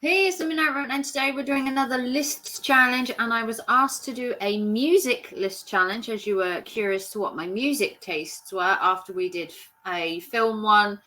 Here's the Minute, and today we're doing another lists challenge, and I was asked to do a music list challenge, as you were curious to what my music tastes were after we did a film one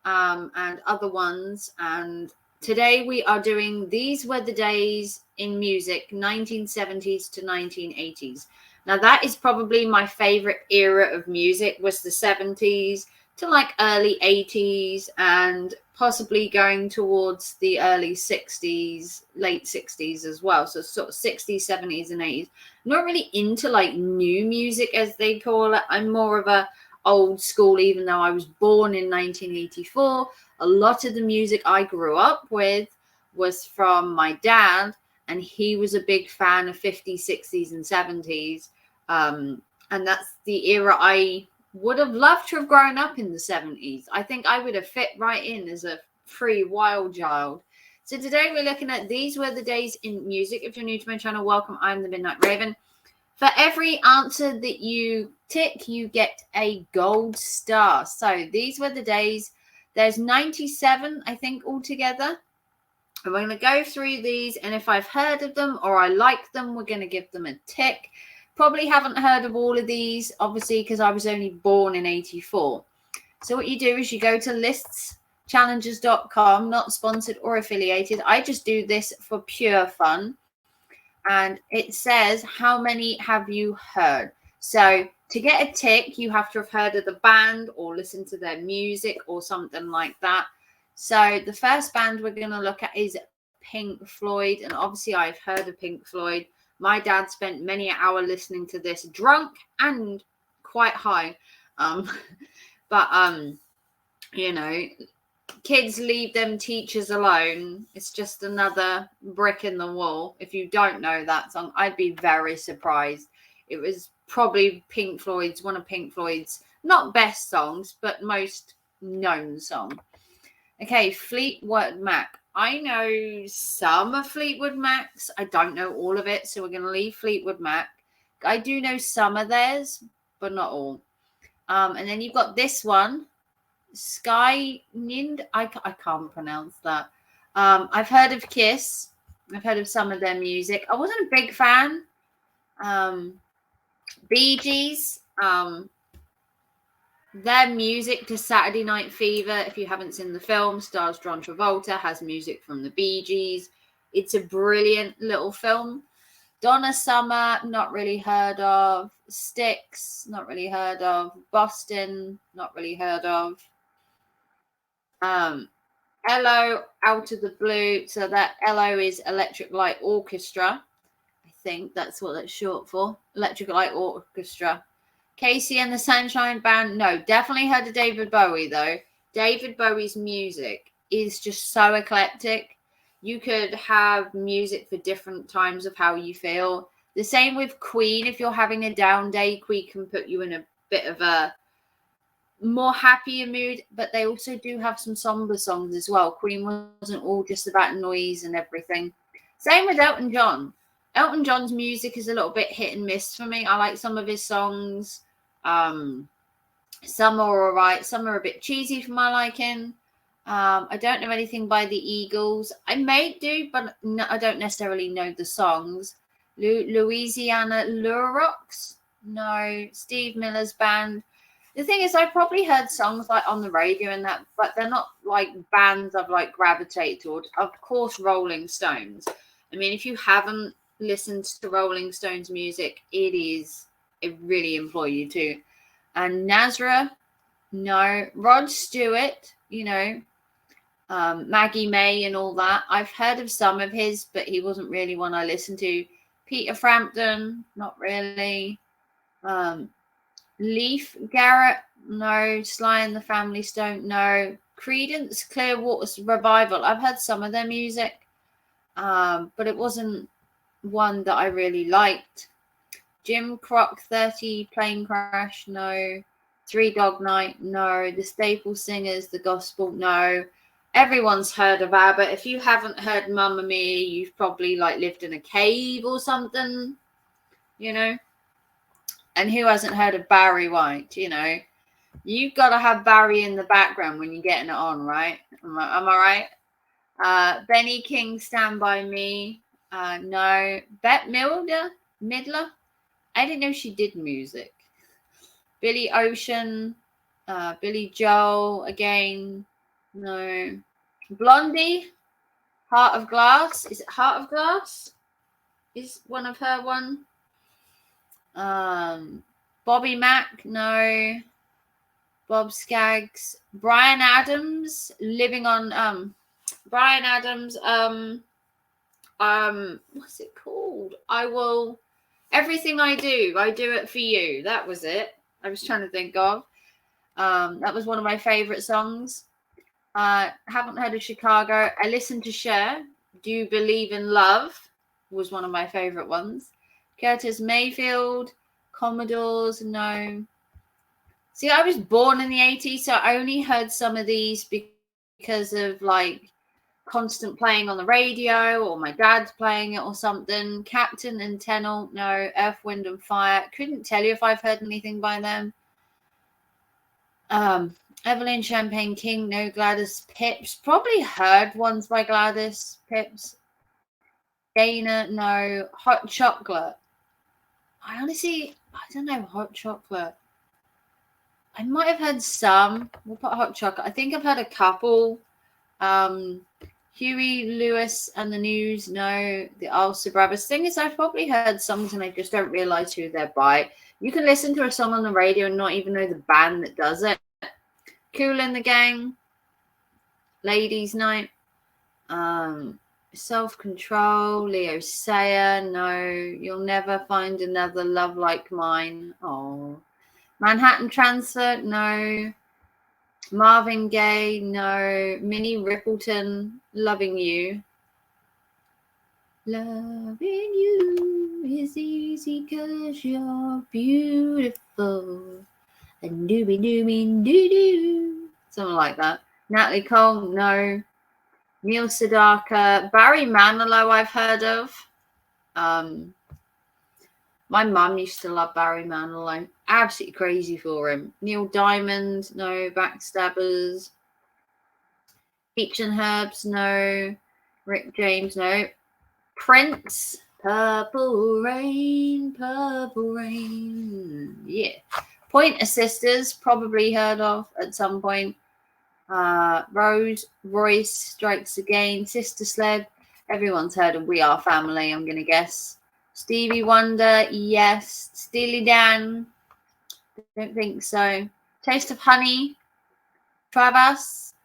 and other ones. And today we are doing These Were the Days in Music, 1970s to 1980s. Now that is probably my favorite era of music, was the 70s to like early 80s and possibly going towards the early 60s, late 60s as well. So sort of 60s, 70s and 80s. Not really into like new music as they call it. I'm more of a old school, even though I was born in 1984. A lot of the music I grew up with was from my dad, and he was a big fan of 50s, 60s and 70s. And that's the era I would have loved to have grown up in, the 70s. I think I would have fit right in as a free wild child. So today we're looking at These Were the Days in Music. If you're new to my channel, welcome. I'm the Midnight Raven. For every answer that you tick, you get a gold star. So these were the days. There's 97, I think, altogether. And we're going to go through these, and if I've heard of them or I like them, we're going to give them a tick. Probably haven't heard of all of these, obviously, because I was only born in 84. So what you do is you go to listschallengers.com, not sponsored or affiliated. I just do this for pure fun. And it says, how many have you heard? So to get a tick, you have to have heard of the band or listened to their music or something like that. So the first band we're going to look at is Pink Floyd. And obviously I've heard of Pink Floyd. My dad spent many an hour listening to this, drunk and quite high. You know, kids leave them teachers alone. It's just another brick in the wall. If you don't know that song, I'd be very surprised. It was probably one of Pink Floyd's, not best songs, but most known song. Okay, Fleetwood Mac. I know some of Fleetwood Mac's. I don't know all of it, so we're going to leave Fleetwood Mac. I do know some of theirs, but not all. And then you've got this one, Sky Nind. I can't pronounce that. I've heard of Kiss. I've heard of some of their music. I wasn't a big fan. Bee Gees. Their music to Saturday Night Fever, if you haven't seen the film, stars John Travolta, has music from the Bee Gees. It's a brilliant little film. Donna Summer, not really heard of. Styx, not really heard of. Boston, not really heard of. ELO, Out of the Blue. So that ELO is Electric Light Orchestra. I think that's what that's short for. Electric Light Orchestra. Casey and the Sunshine Band. No, definitely heard of David Bowie, though. David Bowie's music is just so eclectic. You could have music for different times of how you feel. The same with Queen. If you're having a down day, Queen can put you in a bit of a more happier mood, but they also do have some somber songs as well. Queen wasn't all just about noise and everything. Same with Elton John. Elton John's music is a little bit hit and miss for me. I like some of his songs. Some are all right. Some are a bit cheesy for my liking. I don't know anything by the Eagles. I may do, but no, I don't necessarily know the songs. Louisiana Lurox? No. Steve Miller's band. The thing is, I probably heard songs like on the radio and that, but they're not like bands I've like gravitated toward. Of course, Rolling Stones. I mean, if you haven't listened to Rolling Stones music, I really implore you to. And Nazra, no. Rod Stewart, Maggie May and all that. I've heard of some of his, but he wasn't really one I listened to. Peter Frampton, not really. Leaf Garrett, no. Sly and the Family Stone, no. Creedence Clearwater Revival, I've heard some of their music, but it wasn't one that I really liked. Jim Croc 30 Plane Crash, no. Three Dog Night, no. The Staple Singers, The Gospel, no. Everyone's heard of ABBA. If you haven't heard Mamma Mia, you've probably like lived in a cave or something, And who hasn't heard of Barry White? You've got to have Barry in the background when you're getting it on, right? Am I right? Benny King, Stand By Me. No. Bette Midler. I didn't know she did music. Billy Ocean. Billy Joel again. No. Blondie. Heart of Glass. Is it Heart of Glass? Is one of her one. Bobby Mack. No. Bob Skaggs. Bryan Adams. Living on Bryan Adams. What's it called? Everything I do it for you. That was it. I was trying to think of. That was one of my favorite songs. Haven't heard of Chicago. I listened to Cher. Do You Believe in Love was one of my favorite ones. Curtis Mayfield. Commodores. No. See, I was born in the 80s, so I only heard some of these because of like constant playing on the radio, or my dad's playing it or something. Captain and Tennant, no. Earth, Wind and Fire. Couldn't tell you if I've heard anything by them. Evelyn Champagne King, no. Gladys Pips. Probably heard ones by Gladys Pips. Dana, no. Hot Chocolate. I don't know Hot Chocolate. I might have heard some. We'll put Hot Chocolate. I think I've heard a couple. Huey Lewis and the News, no. The Ulster Brothers. Thing is, I've probably heard songs and I just don't realise who they're by. You can listen to a song on the radio and not even know the band that does it. Kool and the Gang. Ladies Night. Self-Control. Leo Sayer, no. You'll Never Find Another Love Like Mine. Oh. Manhattan Transfer, no. Marvin Gaye, no. Minnie Riperton, Loving You. Loving you is easy 'cause you're beautiful. And dooby-dooby-doo-doo. Something like that. Natalie Cole, no. Neil Sedaka. Barry Manilow, I've heard of. My mum used to love Barry Manilow. Absolutely crazy for him. Neil Diamond, no. Backstabbers. Peach and Herbs, no. Rick James, no. Prince, Purple Rain, Purple Rain. Yeah. Pointer Sisters, probably heard of at some point. Rose, Royce, Strikes Again, Sister Sled. Everyone's heard of We Are Family, I'm going to guess. Stevie Wonder, yes. Steely Dan, don't think so. Taste of Honey, Travis,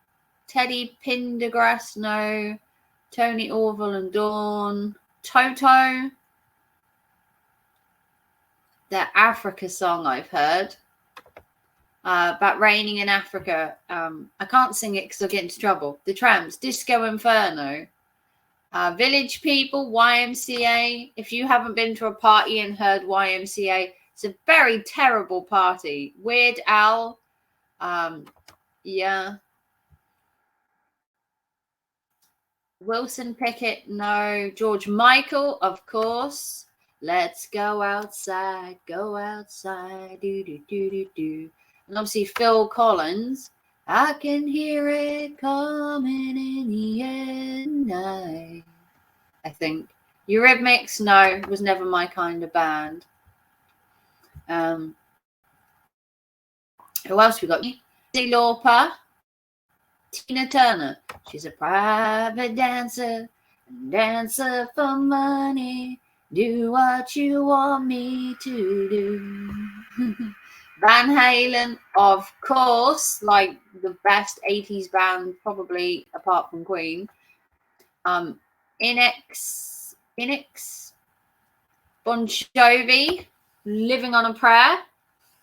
Teddy Pendergrass, no. Tony Orville and Dawn, Toto. The Africa song I've heard. About raining in Africa. I can't sing it because I'll get into trouble. The Tramps, Disco Inferno. Village People, YMCA. If you haven't been to a party and heard YMCA, it's a very terrible party. Weird Al. Yeah. Wilson Pickett, no. George Michael, of course. Let's go outside, do do do do do. And obviously Phil Collins. I can hear it coming in the night. I think. Eurythmics, no, was never my kind of band. Who else we got? Cyndi Lauper. Tina Turner. She's a private dancer for money. Do what you want me to do. Van Halen, of course, like the best 80s band, probably apart from Queen. Inex, Bon Jovi, Living on a Prayer,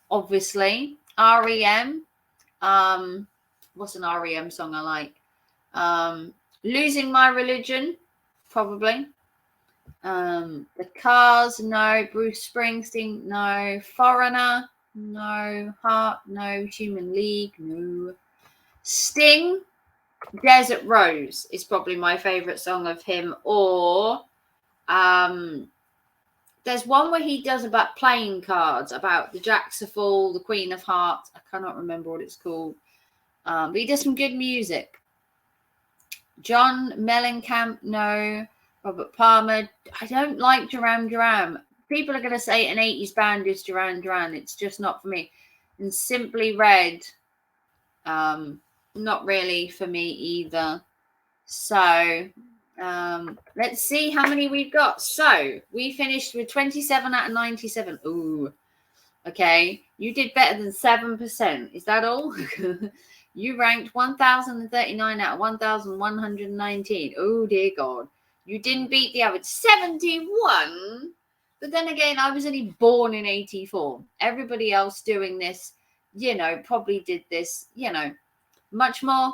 obviously. REM, what's an REM song I like? Losing My Religion, probably. The Cars, no. Bruce Springsteen, no. Foreigner, no. Heart, no. Human League, no. Sting, Desert Rose is probably my favorite song of him. Or there's one where he does about playing cards, about the Jacksaful, the Queen of Hearts. I cannot remember what it's called. But he does some good music. John Mellencamp, no. Robert Palmer, I don't like Duran Duran. People are going to say an 80s band is Duran Duran. It's just not for me. And Simply Red, not really for me either. So let's see how many we've got. So we finished with 27 out of 97. Ooh, okay. You did better than 7%. Is that all? You ranked 1,039 out of 1,119. Oh, dear God. You didn't beat the average. 71. But then again, I was only born in 84. Everybody else doing this, probably did this, much more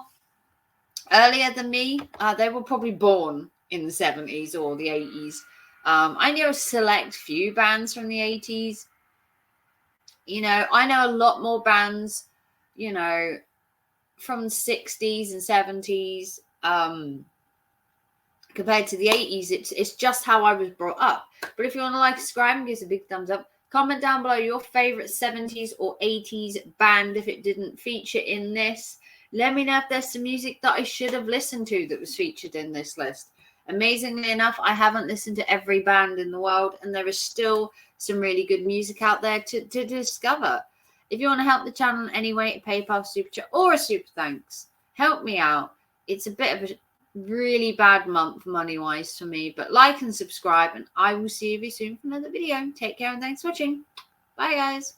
earlier than me. They were probably born in the 70s or the 80s. I know a select few bands from the 80s. I know a lot more bands, from the 60s and 70s compared to the 80s. It's just how I was brought up. But if you want to like, subscribe, and give us a big thumbs up. Comment down below your favorite 70s or 80s band if it didn't feature in this. Let me know if there's some music that I should have listened to that was featured in this list. Amazingly enough, I haven't listened to every band in the world, and there is still some really good music out there to discover. If you want to help the channel in any way, a PayPal, super chat, or a super thanks, help me out. It's a bit of a really bad month money-wise for me, but like and subscribe, and I will see you soon for another video. Take care and thanks for watching. Bye, guys.